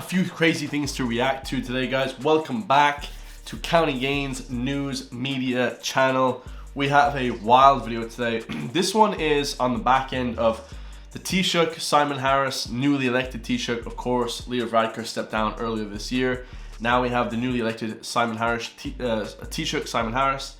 few crazy things to react to today, guys. Welcome back to County Gains News Media channel. We have a wild video today. This one is on the back end of the Taoiseach, Simon Harris, newly elected Taoiseach. Of course, Leo Varadkar stepped down earlier this year. Now we have the newly elected Simon Harris, Taoiseach Simon Harris.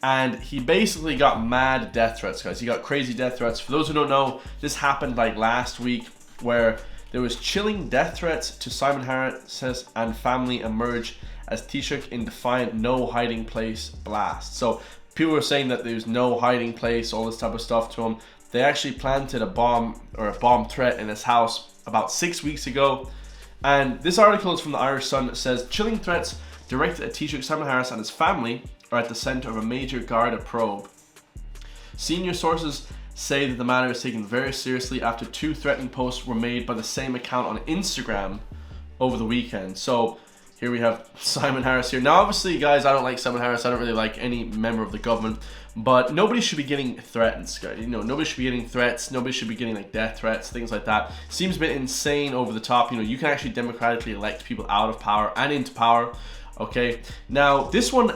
And he basically got mad death threats, guys. He got crazy death threats. For those who don't know, this happened like last week, where there was chilling death threats to Simon Harris and family emerge as Taoiseach in defiant no hiding place blast. So people were saying that there's no hiding place, all this type of stuff to him. They actually planted a bomb threat in his house about 6 weeks ago. And this article is from the Irish Sun. It says, chilling threats directed at Taoiseach Simon Harris and his family are at the center of a major Garda probe. Senior sources say that the matter is taken very seriously after two threatening posts were made by the same account on Instagram over the weekend. So here we have Simon Harris here. Now obviously, guys, I don't like Simon Harris. I don't really like any member of the government, but nobody should be getting threats, guys. You know, nobody should be getting threats. Nobody should be getting like death threats, things like that. Seems a bit insane, over the top. You know, you can actually democratically elect people out of power and into power. Okay, now this one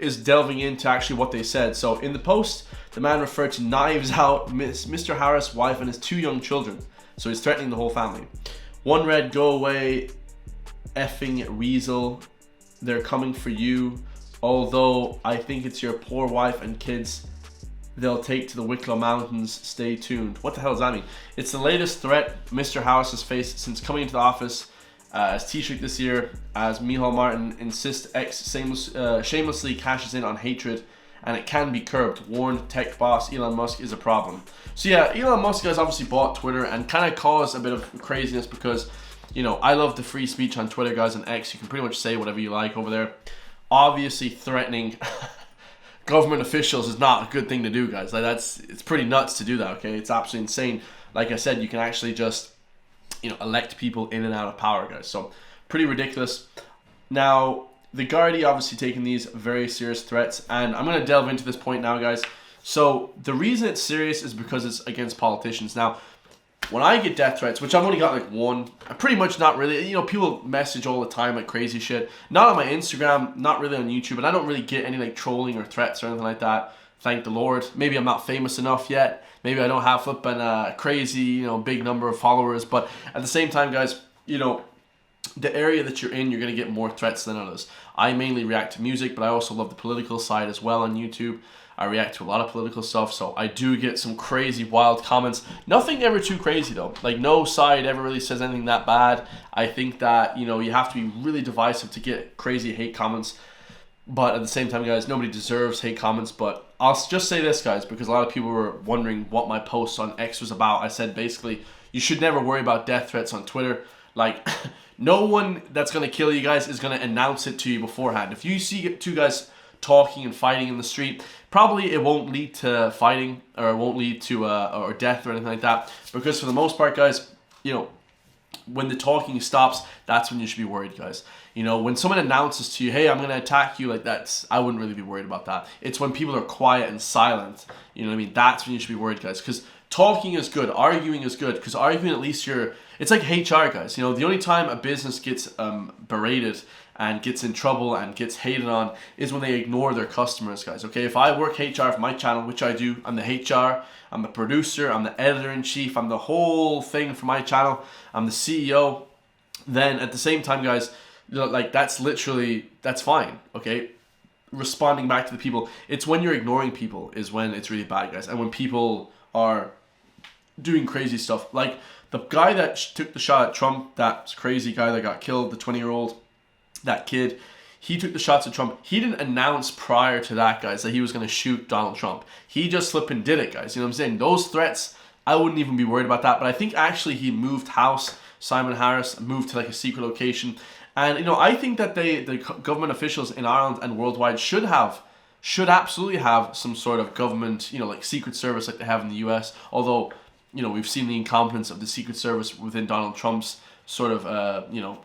is delving into actually what they said. So in the post, the man referred to knives out Mr. Harris' wife and his two young children. So he's threatening the whole family. One read, "Go away, effing weasel. They're coming for you. Although I think it's your poor wife and kids they'll take to the Wicklow Mountains. Stay tuned." What the hell does that mean? It's the latest threat Mr. Harris has faced since coming into the office as Taoiseach this year, as Micheál Martin insists X shamelessly cashes in on hatred and it can be curbed. Warned tech boss Elon Musk is a problem. So yeah, Elon Musk has obviously bought Twitter and kind of caused a bit of craziness because, you know, I love the free speech on Twitter, guys, and X. You can pretty much say whatever you like over there. Obviously threatening government officials is not a good thing to do, guys. Like, it's pretty nuts to do that, okay? It's absolutely insane. Like I said, you can actually just, you know, elect people in and out of power, guys. So pretty ridiculous. Now, the Gardaí obviously taking these very serious threats, and I'm going to delve into this point now, guys. So the reason it's serious is because it's against politicians. Now, when I get death threats, which I've only got like one, pretty much not really, you know, people message all the time like crazy shit. Not on my Instagram, not really on YouTube, and I don't really get any like trolling or threats or anything like that. Thank the Lord. Maybe I'm not famous enough yet. Maybe I don't have flipping a crazy, you know, big number of followers. But at the same time, guys, you know, the area that you're in, you're going to get more threats than others. I mainly react to music, but I also love the political side as well on YouTube. I react to a lot of political stuff, so I do get some crazy, wild comments. Nothing ever too crazy, though. Like, no side ever really says anything that bad. I think that, you know, you have to be really divisive to get crazy hate comments. But at the same time, guys, nobody deserves hate comments. But I'll just say this, guys, because a lot of people were wondering what my post on X was about. I said, basically, you should never worry about death threats on Twitter. Like, no one that's going to kill you guys is going to announce it to you beforehand. If you see two guys talking and fighting in the street, probably it won't lead to fighting, or it won't lead to or death or anything like that, because for the most part, guys, you know, when the talking stops, that's when you should be worried, guys. You know, when someone announces to you, hey, I'm going to attack you, like, that's, I wouldn't really be worried about that. It's when people are quiet and silent, you know what I mean, that's when you should be worried, guys, because talking is good, arguing is good, because arguing, at least it's like HR, guys. You know, the only time a business gets berated and gets in trouble and gets hated on is when they ignore their customers, guys. Okay, if I work HR for my channel, which I do, I'm the HR, I'm the producer, I'm the editor-in-chief, I'm the whole thing for my channel, I'm the CEO, then at the same time, guys, you know, like, that's fine, okay? Responding back to the people. It's when you're ignoring people is when it's really bad, guys. And when people are doing crazy stuff. Like the guy that took the shot at Trump, that crazy guy that got killed, the 20-year-old, that kid, he took the shots at Trump. He didn't announce prior to that, guys, that he was going to shoot Donald Trump. He just flipped and did it, guys. You know what I'm saying? Those threats, I wouldn't even be worried about that. But I think actually he moved house. Simon Harris moved to like a secret location. And, you know, I think that the government officials in Ireland and worldwide should absolutely have some sort of government, you know, like Secret Service like they have in the US. Although, you know, we've seen the incompetence of the Secret Service within Donald Trump's sort of, you know,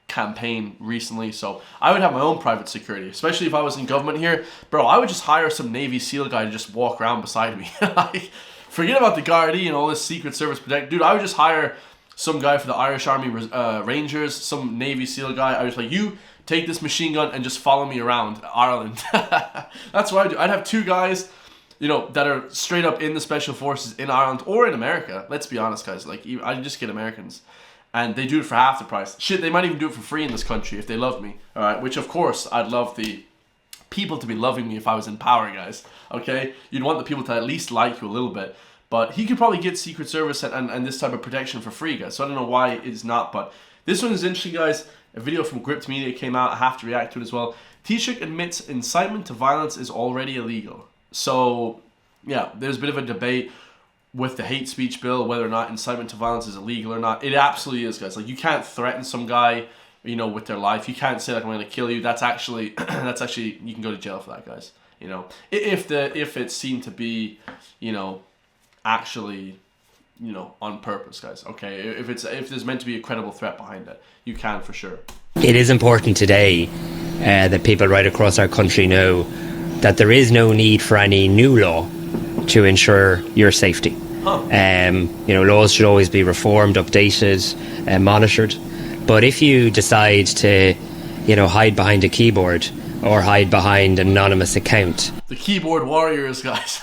campaign recently. So I would have my own private security, especially if I was in government here. Bro, I would just hire some Navy SEAL guy to just walk around beside me. Like, forget about the Gardaí and all this Secret Service protect. Dude, I would just hire some guy for the Irish Army Rangers, some Navy SEAL guy. I was like, you take this machine gun and just follow me around Ireland. That's what I do. I'd have 2 guys, you know, that are straight up in the special forces in Ireland or in America. Let's be honest, guys. Like, I just get Americans, and they do it for half the price. Shit, they might even do it for free in this country if they love me. All right, which of course I'd love the people to be loving me if I was in power, guys. Okay, you'd want the people to at least like you a little bit. But he could probably get Secret Service and this type of protection for free, guys. So I don't know why it's not, but this one is interesting, guys. A video from Gripped Media came out. I have to react to it as well. Taoiseach admits incitement to violence is already illegal. So, yeah, there's a bit of a debate with the hate speech bill, whether or not incitement to violence is illegal or not. It absolutely is, guys. Like, you can't threaten some guy, you know, with their life. You can't say, like, I'm going to kill you. That's actually, you can go to jail for that, guys. You know, if it's seen to be, you know, actually, you know, on purpose, guys. Okay, if there's meant to be a credible threat behind it, you can for sure. It is important today that people right across our country know that there is no need for any new law to ensure your safety. You know, laws should always be reformed, updated, and monitored. But if you decide to, you know, hide behind a keyboard or hide behind an anonymous account, the keyboard warriors, guys.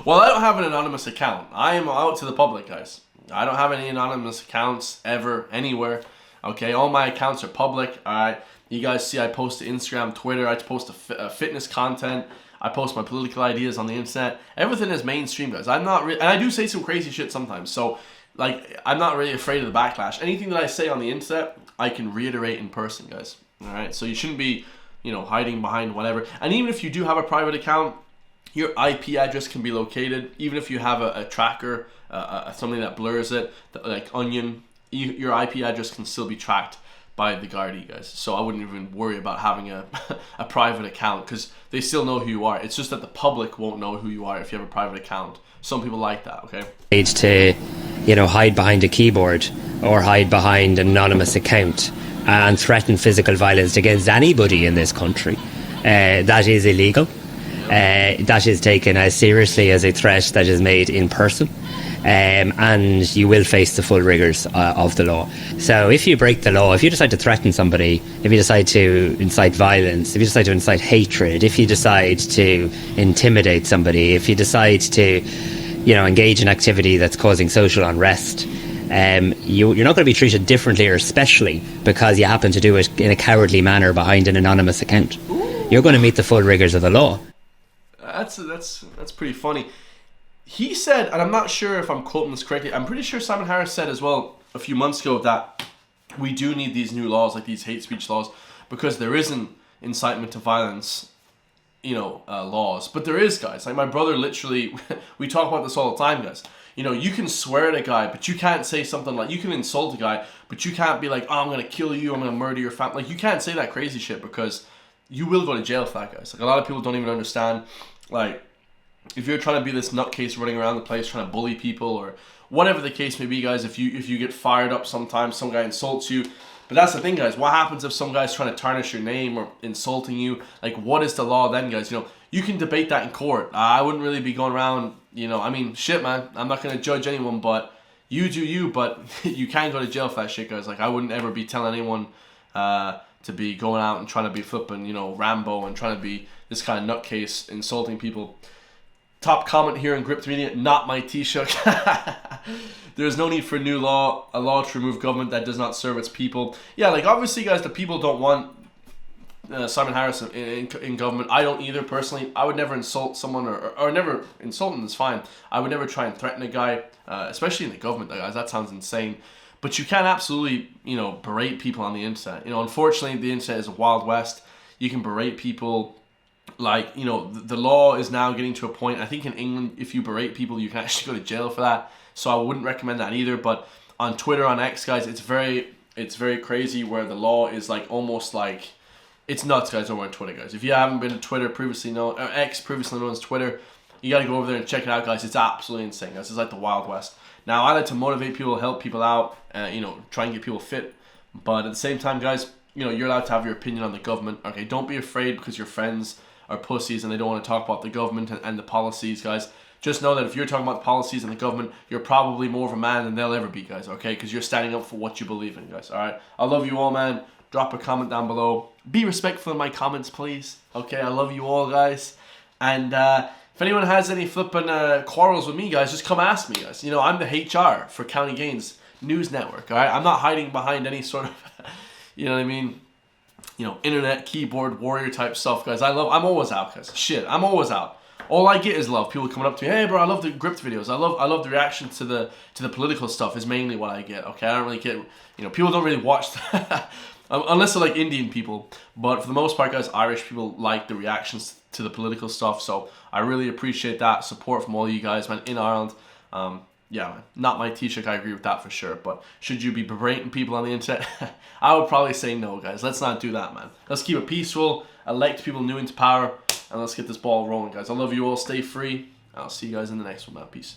Well, I don't have an anonymous account. I am out to the public, guys. I don't have any anonymous accounts ever, anywhere. Okay, all my accounts are public. Alright, you guys see I post to Instagram, Twitter. I post fitness content. I post my political ideas on the internet. Everything is mainstream, guys. I'm not, and I do say some crazy shit sometimes. So, like, I'm not really afraid of the backlash. Anything that I say on the internet, I can reiterate in person, guys. Alright, so you shouldn't be, you know, hiding behind whatever. And even if you do have a private account, your IP address can be located. Even if you have a tracker, something that blurs it, like Onion, your IP address can still be tracked by the Gardaí, guys. So I wouldn't even worry about having a private account, because they still know who you are. It's just that the public won't know who you are if you have a private account. Some people like that, okay? To, you know, hide behind a keyboard or hide behind an anonymous account and threaten physical violence against anybody in this country, that is illegal. That is taken as seriously as a threat that is made in person, and you will face the full rigours of the law. So if you break the law, if you decide to threaten somebody, if you decide to incite violence, if you decide to incite hatred, if you decide to intimidate somebody, if you decide to, you know, engage in activity that's causing social unrest, you're not going to be treated differently or specially because you happen to do it in a cowardly manner behind an anonymous account. You're going to meet the full rigours of the law. That's pretty funny. He said, and I'm not sure if I'm quoting this correctly, I'm pretty sure Simon Harris said as well a few months ago that we do need these new laws, like these hate speech laws, because there isn't incitement to violence, you know, laws. But there is, guys. Like, my brother literally, we talk about this all the time, guys. You know, you can swear at a guy, but you can't say something like, you can insult a guy, but you can't be like, oh, I'm going to kill you, I'm going to murder your family. Like, you can't say that crazy shit because you will go to jail for that, guys. Like, a lot of people don't even understand, like, if you're trying to be this nutcase running around the place trying to bully people or whatever the case may be, guys, if you get fired up sometimes, some guy insults you. But that's the thing, guys. What happens if some guy's trying to tarnish your name or insulting you? Like, what is the law then, guys? You know, you can debate that in court. I wouldn't really be going around, you know, I mean, shit, man. I'm not going to judge anyone, but you do you, but you can go to jail for that shit, guys. Like, I wouldn't ever be telling anyone to be going out and trying to be flipping, you know, Rambo and trying to be this kind of nutcase insulting people. Top comment here in Gripped Media, not my Taoiseach. There's no need for a new law, a law to remove government that does not serve its people. Yeah, like, obviously, guys, the people don't want Simon Harris in government. I don't either, personally. I would never insult someone, or never insult them is fine. I would never try and threaten a guy, especially in the government, guys. That sounds insane. But you can absolutely, you know, berate people on the internet. You know, unfortunately, the internet is a wild west. You can berate people. Like, you know, the law is now getting to a point, I think in England, if you berate people, you can actually go to jail for that. So I wouldn't recommend that either. But on Twitter, on X, guys, it's very crazy where the law is like almost like, it's nuts, guys, over on Twitter, guys. If you haven't been to Twitter previously known, or X previously known as Twitter, you got to go over there and check it out, guys. It's absolutely insane, guys. It's like the Wild West. Now, I like to motivate people, help people out, you know, try and get people fit. But at the same time, guys, you know, you're allowed to have your opinion on the government. Okay, don't be afraid because your friends are pussies and they don't want to talk about the government and the policies, guys. just know that if you're talking about the policies and the government, you're probably more of a man than they'll ever be, guys, okay? Because you're standing up for what you believe in, guys, all right? I love you all, man. Drop a comment down below. Be respectful in my comments, please. Okay, I love you all, guys. And if anyone has any flipping quarrels with me, guys, just come ask me, guys. You know, I'm the HR for County Gains News Network, all right? I'm not hiding behind any sort of, you know what I mean? You know, internet keyboard warrior type stuff, guys. I'm always out, guys. Shit, I'm always out. All I get is love. People coming up to me, hey, bro, I love the gripped videos. I love the reaction to the political stuff is mainly what I get, okay? I don't really get, you know, people don't really watch unless they're like Indian people. But for the most part, guys, Irish people like the reactions to the political stuff. So I really appreciate that support from all you guys, man, in Ireland. Yeah, man, not my Taoiseach, I agree with that for sure. But should you be berating people on the internet? I would probably say no, guys. Let's not do that, man. Let's keep it peaceful, elect people new into power, and let's get this ball rolling, guys. I love you all. Stay free. I'll see you guys in the next one, man. Peace.